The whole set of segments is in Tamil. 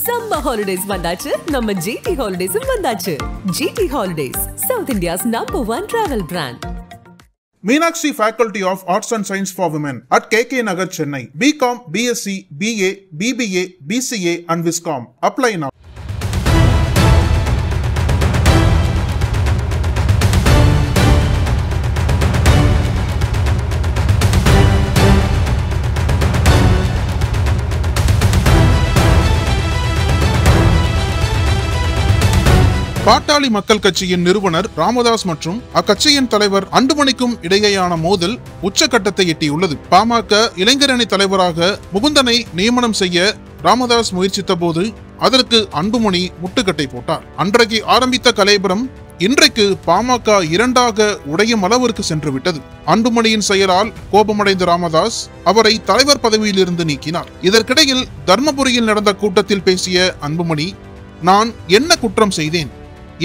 Summer holidays வந்தாச்சு, நம்ம GT Holidays வந்தாச்சு. GT Holidays, South India's #1 travel brand. Meenakshi Faculty of Arts and Science for Women at KK Nagar, Chennai. BCom, BSc, BA, BBA, BCA and Viscom. Apply now. பாட்டாளி மக்கள் கட்சியின் நிறுவனர் ராமதாஸ் மற்றும் அக்கட்சியின் தலைவர் அன்புமணிக்கும் இடையேயான மோதல் உச்சகட்டத்தை எட்டியுள்ளது. பாமக இளைஞரணி தலைவராக முகுந்தனை நியமனம் செய்ய ராமதாஸ் முயற்சித்த போது அதற்கு அன்புமணி முட்டுக்கட்டை போட்டார். அன்றைக்கு ஆரம்பித்த கலேபரம் இன்றைக்கு பாமக இரண்டாக உடையும் அளவிற்கு சென்று விட்டது. அன்புமணியின் செயலால் கோபமடைந்த ராமதாஸ் அவரை தலைவர் பதவியிலிருந்து நீக்கினார். இதற்கிடையில் தர்மபுரியில் நடந்த கூட்டத்தில் பேசிய அன்புமணி, நான் என்ன குற்றம் செய்தேன்,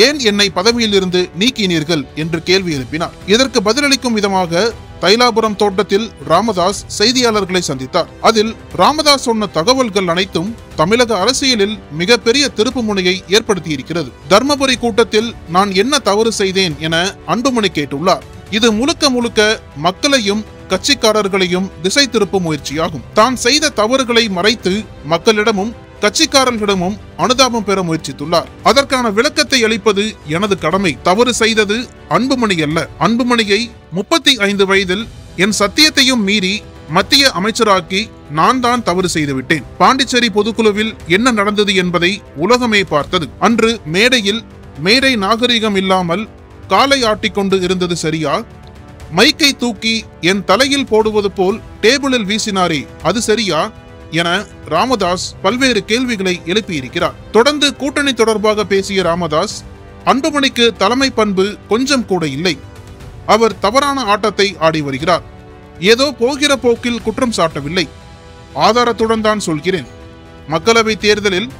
ஏன் என்னை பதவியில் இருந்து நீக்கினீர்கள் என்று கேள்வி எழுப்பினார். இதற்கு பதிலளிக்கும் விதமாக தைலாபுரம் தோட்டத்தில் ராமதாஸ் செய்தியாளர்களை சந்தித்தார். அதில் ராமதாஸ் சொன்ன தகவல்கள் அனைத்தும் தமிழக அரசியலில் மிகப்பெரிய திருப்பு முனையை ஏற்படுத்தியிருக்கிறது. தர்மபுரி கூட்டத்தில் நான் என்ன தவறு செய்தேன் என அன்புமணி கேட்டுள்ளார். இது முழுக்க முழுக்க மக்களையும் கட்சிக்காரர்களையும் திசை திருப்பும் முயற்சியாகும். தான் செய்த தவறுகளை மறைத்து மக்களிடமும் கட்சிக்காரர்களிடமும் அனுதாபம் பெற முயற்சித்துள்ளார். அதற்கான விளக்கத்தை அளிப்பது எனது கடமை. தவறு செய்தது அன்புமணி அல்ல. அன்புமணியை 35 வயதில் என் சத்தியத்தையும் மீறி மத்திய அமைச்சராக்கி நான் தான் தவறு செய்துவிட்டேன். பாண்டிச்சேரி பொதுக்குழுவில் என்ன நடந்தது என்பதை உலகமே பார்த்தது. அன்று மேடையில் மேடை நாகரிகம் இல்லாமல் காலை ஆட்டிக்கொண்டு இருந்தது சரியா? மைக்கை தூக்கி என் தலையில் போடுவது போல் டேபிளில் வீசினாரே, அது சரியா என ராமதாஸ் பல்வேறு கேள்விகளை எழுப்பியிருக்கிறார். தொடர்ந்து கூட்டணி தொடர்பாக பேசிய ராமதாஸ், அன்புமணிக்கு தலைமை பண்பு கொஞ்சம் கூட இல்லை. அவர் தவறான ஆட்டத்தை ஆடி வருகிறார். ஏதோ போகிற போக்கில் குற்றம் சாட்டவில்லை, ஆதாரத்துடன் தான் சொல்கிறேன். மக்களவை தேர்தலில்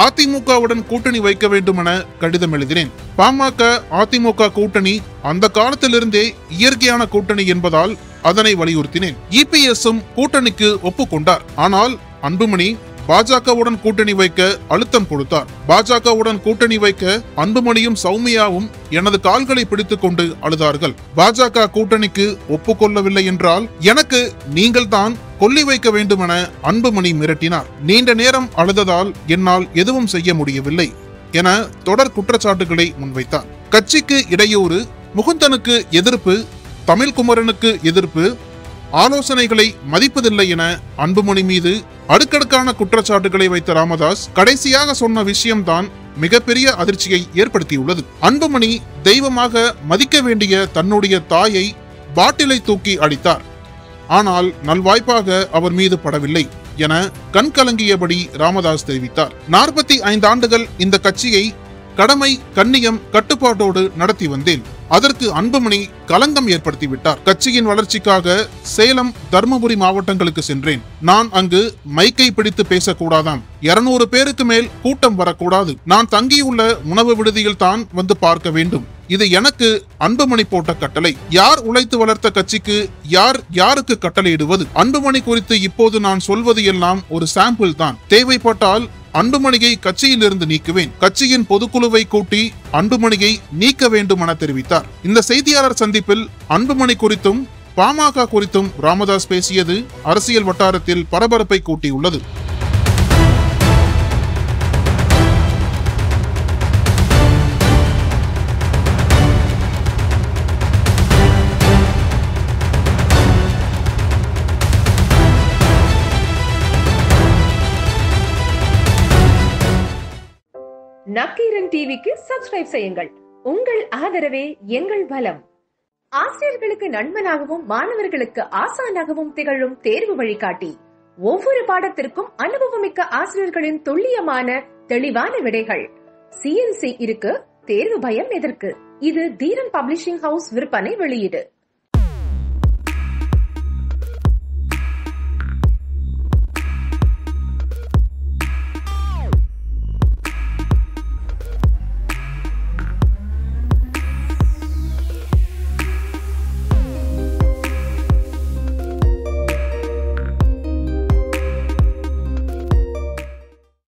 அதிமுகவுடன் கூட்டணி வைக்க வேண்டும் என கடிதம் எழுதினேன். பாமக அதிமுக கூட்டணி அந்த காலத்திலிருந்தே இயற்கையான கூட்டணி என்பதால் அதனை வலியுறுத்தினேன். இபிஎஸ்ஸும் கூட்டணிக்கு ஒப்புக்கொண்டார். ஆனால் அன்புமணி பாஜகவுடன் கூட்டணி வைக்க அழுத்தம் கொடுத்தார். பாஜகவுடன் கூட்டணி வைக்க அன்புமணியும் சௌமியாவும் எனது கால்களை பிடித்துக் கொண்டு அழுதார்கள். பாஜக கூட்டணிக்கு ஒப்புக்கொள்ளவில்லை என்றால் எனக்கு நீங்கள் தான் கொல்லி வைக்க வேண்டும் என அன்புமணி மிரட்டினார். நீண்ட நேரம் அழுததால் என்னால் எதுவும் செய்ய முடியவில்லை என தொடர் குற்றச்சாட்டுகளை முன்வைத்தார். கட்சிக்கு இடையூறு, முகுந்தனுக்கு எதிர்ப்பு, தமிழ்குமரனுக்கு எதிர்ப்பு, ஆலோசனைகளை மதிப்பதில்லை என அன்புமணி மீது அடுக்கடுக்கான குற்றச்சாட்டுகளை வைத்த ராமதாஸ் கடைசியாக சொன்ன விஷயம்தான் மிகப்பெரிய அதிர்ச்சியை ஏற்படுத்தியுள்ளது. அன்புமணி தெய்வமாக மதிக்க வேண்டிய தன்னுடைய தாயை பாட்டிலை தூக்கி அடித்தார். ஆனால் நல்வாய்ப்பாக அவர் மீது படவில்லை என கண்கலங்கியபடி ராமதாஸ் தெரிவித்தார். 45 ஆண்டுகள் இந்த கட்சியை கடமை, கண்ணியம், கட்டுப்பாட்டோடு நடத்தி வந்தேன். அதற்கு அன்புமணி களங்கம் ஏற்படுத்திவிட்டார். கட்சியின் வளர்ச்சிக்காக சேலம், தர்மபுரி மாவட்டங்களுக்கு சென்றேன். நான் அங்கு மைக்கை பிடித்து பேசக்கூடாதாம். 200 பேருக்கு மேல் கூட்டம் வரக்கூடாது. நான் தங்கியுள்ள உணவு விடுதியில் தான் வந்து பார்க்க வேண்டும். இது எனக்கு அன்புமணி போட்ட கட்டளை. யார் உழைத்து வளர்த்த கட்சிக்கு யாருக்கு கட்டளையிடுவது? அன்புமணி குறித்து இப்போது நான் சொல்வது எல்லாம் ஒரு சாம்பிள் தான். தேவைப்பட்டால் அன்புமணியை கட்சியில் இருந்து நீக்குவேன். கட்சியின் பொதுக்குழுவை கூட்டி அன்புமணியை நீக்க வேண்டும் என தெரிவித்தார். இந்த செய்தியாளர் சந்திப்பில் அன்புமணி குறித்தும் பாமக குறித்தும் ராமதாஸ் பேசியது அரசியல் வட்டாரத்தில் பரபரப்பை கூட்டியுள்ளது. நக்கீரன் டிவிக்கு சப்ஸ்கிரைப் செய்யுங்கள். உங்கள் ஆதரவே எங்கள் பலம். ஆசிரியர்களுக்கு நண்பனாகவும் மாணவர்களுக்கு ஆசானாகவும் திகழும் தேர்வு வழிகாட்டி. ஒவ்வொரு பாடத்திற்கும் அனுபவமிக்க ஆசிரியர்களின் துல்லியமான தெளிவான விடைகள். CNC இருக்கு, தேர்வு பயம் எதற்கு? இது தீரன் பப்ளிஷிங் ஹவுஸ் விற்பனை வெளியீடு.